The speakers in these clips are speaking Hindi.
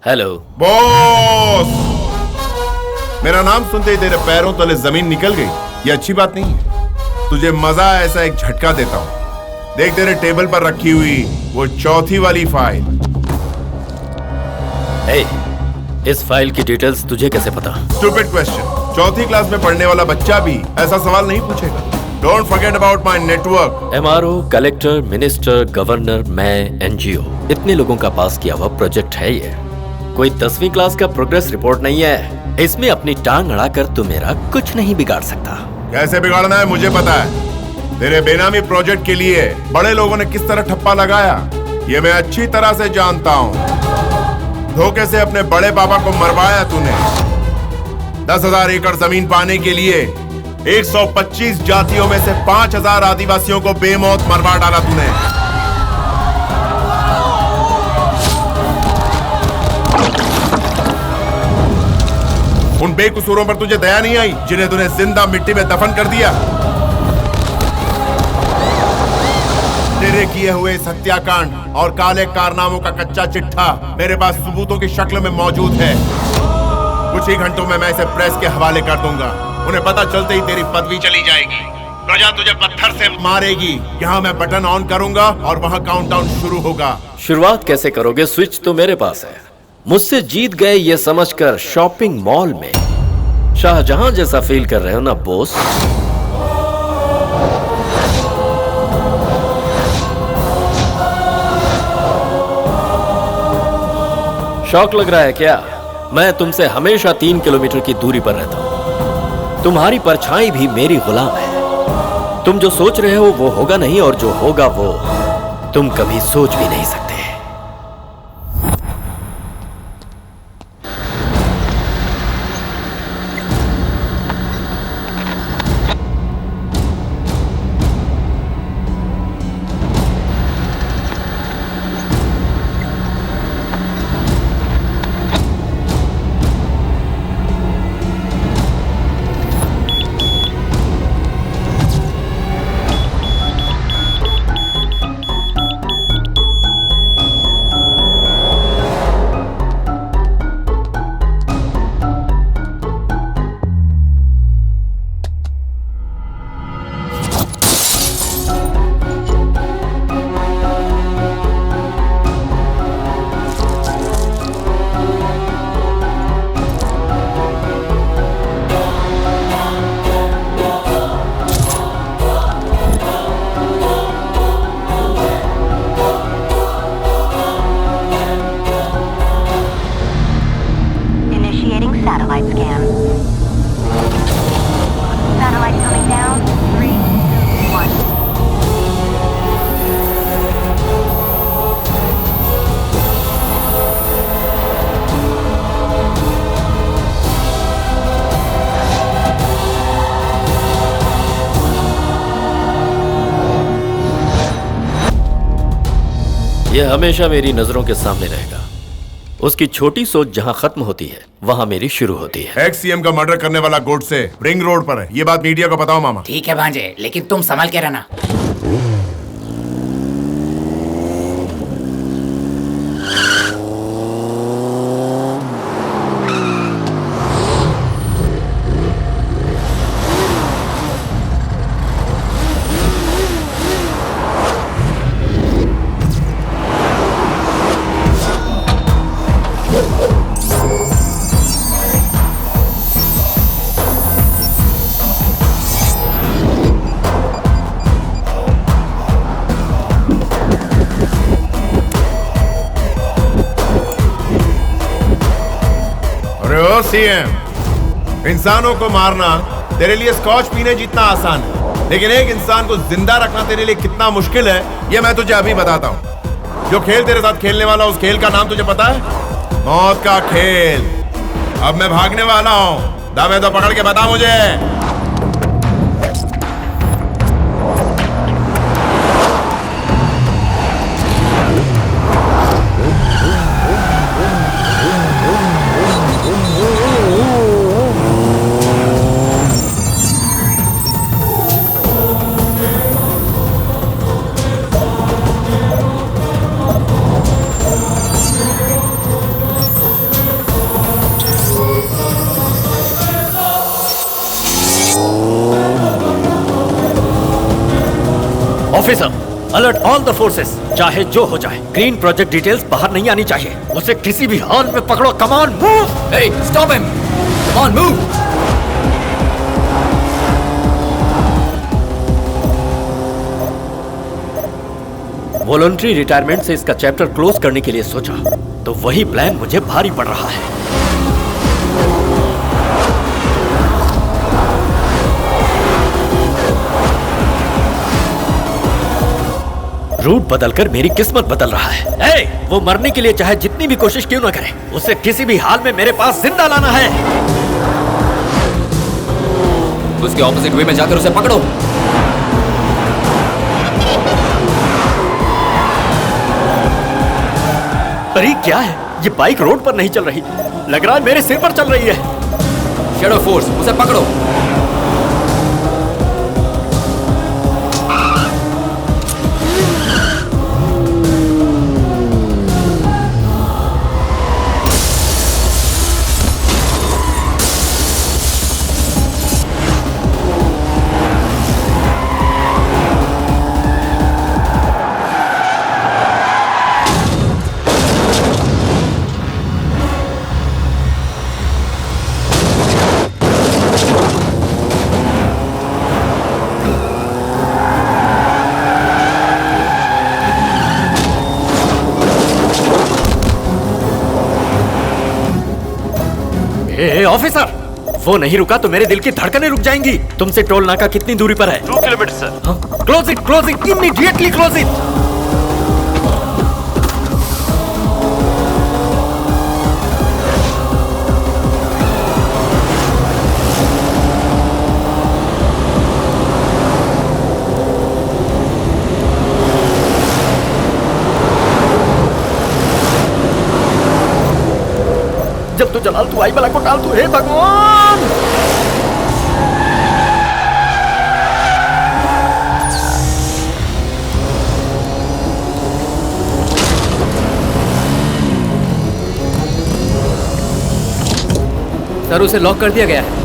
हेलो बॉस, मेरा नाम सुनते ही तेरे पैरों तले जमीन निकल गई। ये अच्छी बात नहीं है। तुझे मजा है, ऐसा एक झटका देता हूं। देख तेरे टेबल पर रखी हुई वो चौथी वाली फाइल। ए, इस फाइल की डिटेल्स तुझे कैसे पता? Stupid question. चौथी क्लास में पढ़ने वाला बच्चा भी ऐसा सवाल नहीं पूछेगा। Don't forget about my network. MRO, collector, minister, governor, मैं, एनजीओ, इतने लोगों का पास किया हुआ प्रोजेक्ट है ये। कोई 10वीं क्लास का प्रोग्रेस रिपोर्ट नहीं है। इसमें अपनी टांग अड़ाकर तू मेरा कुछ नहीं बिगाड़ सकता। कैसे बिगाड़ना है मुझे पता है। तेरे बेनामी प्रोजेक्ट के लिए बड़े लोगों ने किस तरह ठप्पा लगाया ये मैं अच्छी तरह से जानता हूँ। धोखे से अपने बड़े पापा को मरवाया तूने। 10,000 एकड़ जमीन पाने के लिए 125 जातियों में से 5,000 आदिवासियों को बेमौत मरवा डाला तूने। उन बेकसूरों पर तुझे दया नहीं आई जिन्हें तूने जिंदा मिट्टी में दफन कर दिया। तेरे किए हुए इस हत्याकांड और काले कारनामों का कच्चा चिट्ठा मेरे पास सबूतों की शक्ल में मौजूद है। कुछ ही घंटों में मैं इसे प्रेस के हवाले कर दूंगा। उन्हें पता चलते ही तेरी पदवी चली जाएगी। प्रजा तुझे पत्थर से मारेगी। यहाँ मैं बटन ऑन करूंगा और वहाँ काउंटडाउन शुरू होगा। शुरुआत कैसे करोगे? स्विच तो मेरे पास है। मुझसे जीत गए ये समझकर शॉपिंग मॉल में शाहजहां जैसा फील कर रहे हो ना बॉस? शौक लग रहा है क्या? मैं तुमसे हमेशा 3 किलोमीटर की दूरी पर रहता हूं। तुम्हारी परछाई भी मेरी गुलाम है। तुम जो सोच रहे हो वो होगा नहीं, और जो होगा वो तुम कभी सोच भी नहीं सकते। Satellite scan. Satellite coming down. 3, 2, 1. यह हमेशा मेरी नजरों के सामने रहेगा। उसकी छोटी सोच जहां खत्म होती है वहां मेरी शुरू होती है। एक्स सीएम का मर्डर करने वाला गोडसे रिंग रोड पर है। ये बात मीडिया को बताओ मामा। ठीक है भांजे, लेकिन तुम संभल के रहना। सीएम, इंसानों को मारना तेरे लिए स्कॉच पीने जितना आसान है, लेकिन एक इंसान को जिंदा रखना तेरे लिए कितना मुश्किल है ये मैं तुझे अभी बताता हूँ। जो खेल तेरे साथ खेलने वाला उस खेल का नाम तुझे पता है? मौत का खेल। अब मैं भागने वाला हूँ। दावे तो पकड़ के बता मुझे। Officer, alert all the forces. चाहे जो हो जाए, ग्रीन प्रोजेक्ट डिटेल्स बाहर नहीं आनी चाहिए। उसे किसी भी हाल में पकड़ो। Come on, move. Hey, stop him! Come on, move! Voluntary retirement से इसका चैप्टर क्लोज करने के लिए सोचा तो वही प्लान मुझे भारी पड़ रहा है। रूट बदलकर मेरी किस्मत बदल रहा है। ए, वो मरने के लिए चाहे जितनी भी कोशिश क्यों ना करे, उसे किसी भी हाल में मेरे पास जिंदा लाना है। उसके ऑपोजिट वे में जाकर उसे पकड़ो। अरे क्या है, ये बाइक रोड पर नहीं चल रही, लग रहा है मेरे सिर पर चल रही है। शेडो फोर्स, उसे पकड़ो। ऑफिसर, वो नहीं रुका तो मेरे दिल की धड़कनें रुक जाएंगी। तुमसे टोल नाका कितनी दूरी पर है? 2 kilometre sir. Close it, immediately close it. जब तू जलाल तू आई बला को टाल तू, हे भगवान। सर, उसे लॉक कर दिया गया है।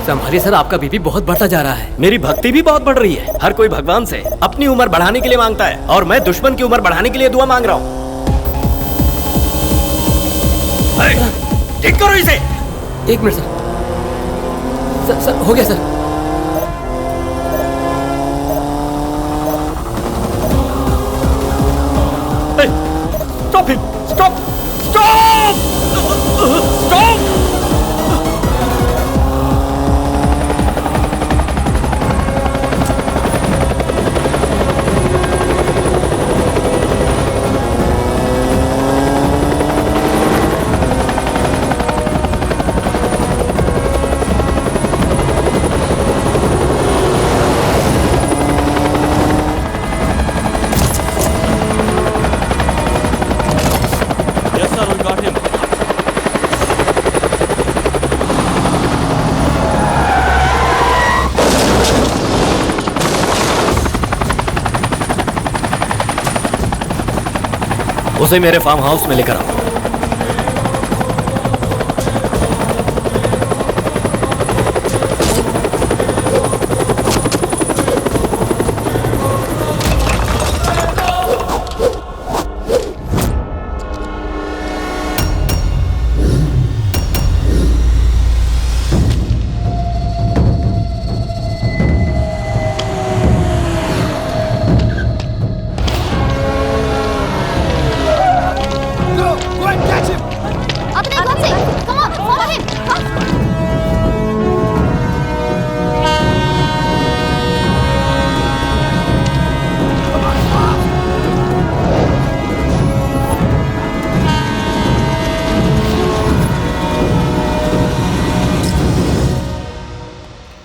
संभालिए सर, आपका बीपी बहुत बढ़ता जा रहा है। मेरी भक्ति भी बहुत बढ़ रही है। हर कोई भगवान से अपनी उम्र बढ़ाने के लिए मांगता है और मैं दुश्मन की उम्र बढ़ाने के लिए दुआ मांग रहा हूँ। ठीक करो इसे। 1 मिनट सर, हो गया सर। Stop him, stop. उसे मेरे फार्म हाउस में लेकर आओ।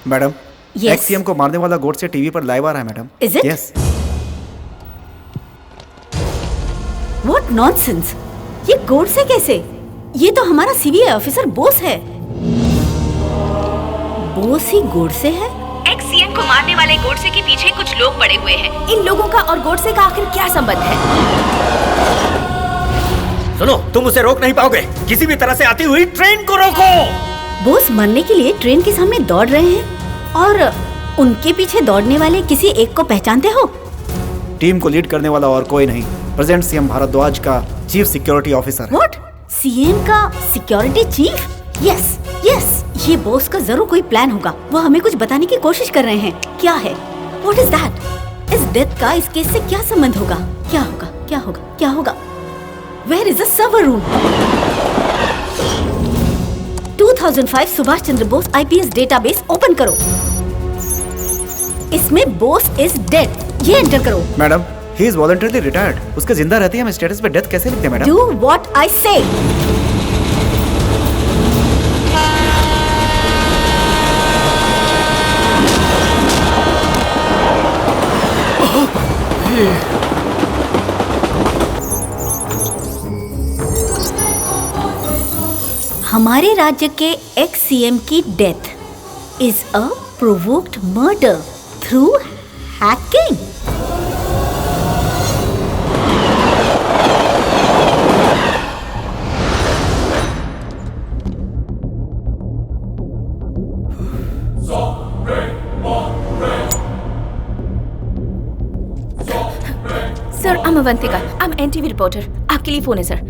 Madam, Yes. एक्ससीएम को मारने वाला गोड से टीवी पर लाइव आ रहा है madam. Is it? Yes. What nonsense! ये गोड से कैसे? ये तो हमारा सीबीआई ऑफिसर बोस है। बोस ही गोड से है? XCM को मारने वाले गोडसे के पीछे कुछ लोग पड़े हुए हैं। इन लोगों का और गोडसे का आखिर क्या संबंध है? सुनो, तुम उसे रोक नहीं पाओगे। किसी भी तरह से आती हुई ट्रेन को रोको। बोस मरने के लिए ट्रेन के सामने दौड़ रहे हैं और उनके पीछे दौड़ने वाले किसी एक को पहचानते हो? टीम को लीड करने वाला और कोई नहीं, प्रेजेंट सीएम भारद्वाज का chief security officer. What? CM का सिक्योरिटी चीफ? यस यस, ये बॉस का जरूर कोई प्लान होगा। वो हमें कुछ बताने की कोशिश कर रहे हैं। क्या है? What is that? इस डेथ का इस केस से क्या संबंध होगा? क्या होगा? क्या होगा? क्या होगा? Where is the server room? 2005 Subhash Chandra Bose IPS database open करो। इसमें बोस इज डेड ये एंटर करो। Madam, he is voluntarily retired. उसके जिंदा रहते ही हम स्टेटस पे डेथ कैसे लिखते हैं मैडम? डू व्हाट आई से। हमारे राज्य के एक्स सीएम की death is a provoked murder through hacking. Sir, I'm Avantika. I'm NTV reporter. आपके लिए फोन है sir.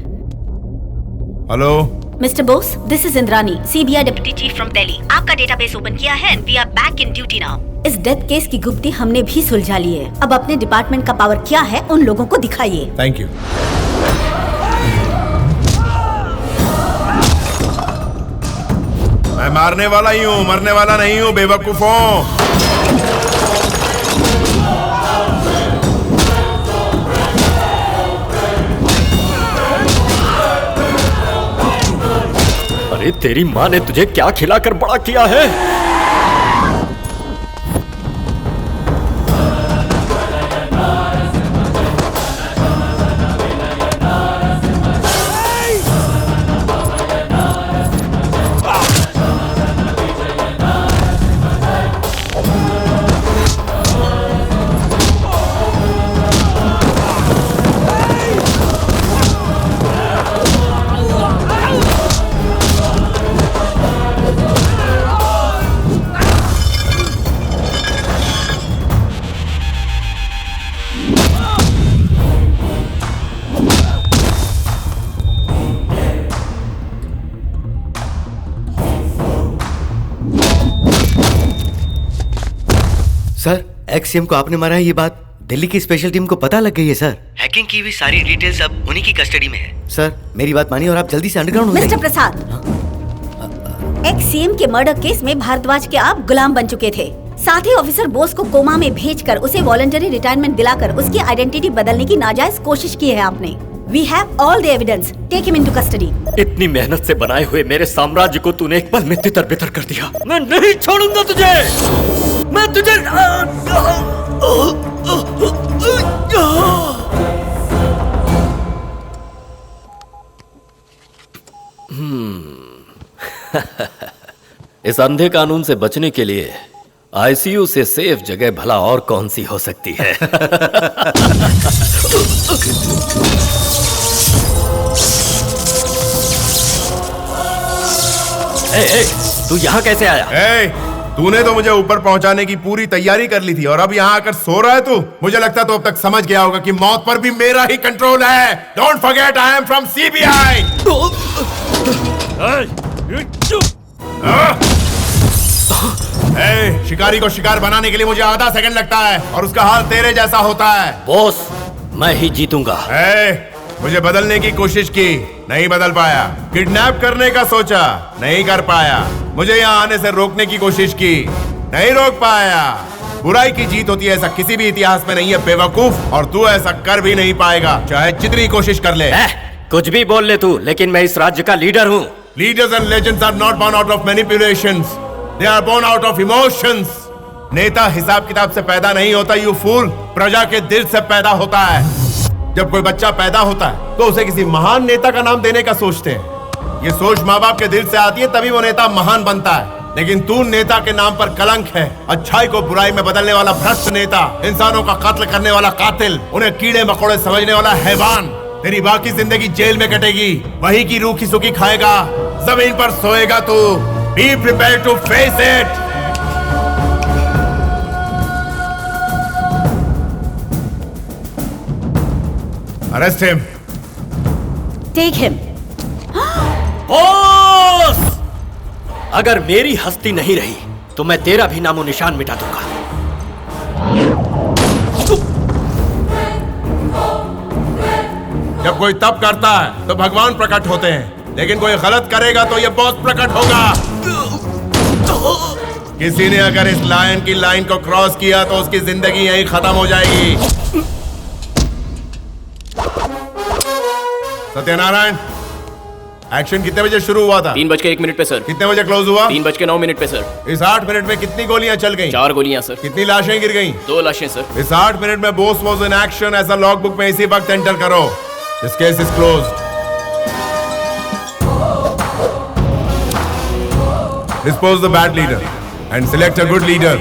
Hello mister Bose, this is Indrani, CBI deputy chief from Delhi. आपका डेटाबेस ओपन किया है and we are back in duty now. इस डेथ केस की गुप्ती हमने भी सुलझा ली है। अब अपने डिपार्टमेंट का पावर क्या है उन लोगों को दिखाइए। Thank you. मैं मारने वाला ही हूँ, मरने वाला नहीं हूँ बेवकूफों। अरे तेरी माँ ने तुझे क्या खिलाकर बड़ा किया है? सर, एक्स-सीएम को आपने मारा है, ये बात दिल्ली की स्पेशल टीम को पता लग गई है सर। हैकिंग की हुई सारी डिटेल्स अब उन्हीं की कस्टडी में है। सर, मेरी बात मानिए और आप जल्दी से अंडरग्राउंड हो जाइए। मिस्टर प्रसाद, एक्स सीएम के मर्डर केस में भारद्वाज के आप गुलाम बन चुके थे। साथ ही ऑफिसर बोस को कोमा में भेजकर उसे वॉलंटरी रिटायरमेंट दिलाकर उसकी आइडेंटिटी बदलने की नाजायज कोशिश की है आपने। We have all the evidence. Take him into custody. इतनी मेहनत से बनाए हुए मेरे साम्राज्य को तूने एक पल में तितर-बितर कर दिया। मैं नहीं छोड़ूंगा तुझे। मैं तुझे इस अंधे कानून से बचने के लिए आईसीयू से सेफ जगह भला और कौन सी हो सकती है? ए, तू यहाँ कैसे आया? तूने तो मुझे ऊपर पहुंचाने की पूरी तैयारी कर ली थी और अब यहाँ आकर सो रहा है तू? मुझे लगता है तो अब तक समझ गया होगा कि मौत पर भी मेरा ही कंट्रोल है। Don't forget I am from CBI. शिकारी को शिकार बनाने के लिए मुझे आधा सेकंड लगता है और उसका हाल तेरे जैसा होता है। बॉस, मैं ही जीतूंगा। मुझे बदलने की कोशिश की, नहीं बदल पाया। किडनैप करने का सोचा, नहीं कर पाया। मुझे यहाँ आने से रोकने की कोशिश की, नहीं रोक पाया। बुराई की जीत होती है, ऐसा किसी भी इतिहास में नहीं है बेवकूफ, और तू ऐसा कर भी नहीं पाएगा चाहे जितनी कोशिश कर ले। कुछ भी बोल ले तू, लेकिन मैं इस राज्य का लीडर हूँ। Leaders and legends are not born out of manipulations, they are born out of emotions. नेता हिसाब किताब से पैदा नहीं होता, यू फूल। प्रजा के दिल से पैदा होता है। जब कोई बच्चा पैदा होता है तो उसे किसी महान नेता का नाम देने का सोचते हैं। ये सोच माँ बाप के दिल से आती है, तभी वो नेता महान बनता है। लेकिन तू नेता के नाम पर कलंक है। अच्छाई को बुराई में बदलने वाला भ्रष्ट नेता, इंसानों का कत्ल करने वाला कातिल, उन्हें कीड़े मकोड़े समझने वाला हैवान। तेरी बाकी जिंदगी जेल में कटेगी, वही की रूखी सुखी खाएगा, जमीन पर सोएगा तू। Be prepared to face it. Arrest him. Take him. Boss, अगर मेरी हस्ती नहीं रही तो मैं तेरा भी नामो निशान मिटा दूंगा। जब कोई तप करता है तो भगवान प्रकट होते हैं, लेकिन कोई गलत करेगा तो ये बॉस प्रकट होगा। किसी ने अगर इस लायन की लाइन को क्रॉस किया तो उसकी जिंदगी यहीं खत्म हो जाएगी। सत्यनारायण, एक्शन कितने बजे शुरू हुआ था? 3:01 पे सर। कितने बजे क्लोज हुआ? 3:09 पे सर। इस 8 मिनट में कितनी गोलियां चल गईं? 4 गोलियां सर। कितनी लाशें गिर गईं? 2 लाशें सर। इस 8 मिनट में बोस वाज इन एक्शन ऐसा लॉग बुक में इसी वक्त एंटर करो। This case is closed. Dispose the bad leader and select a good leader.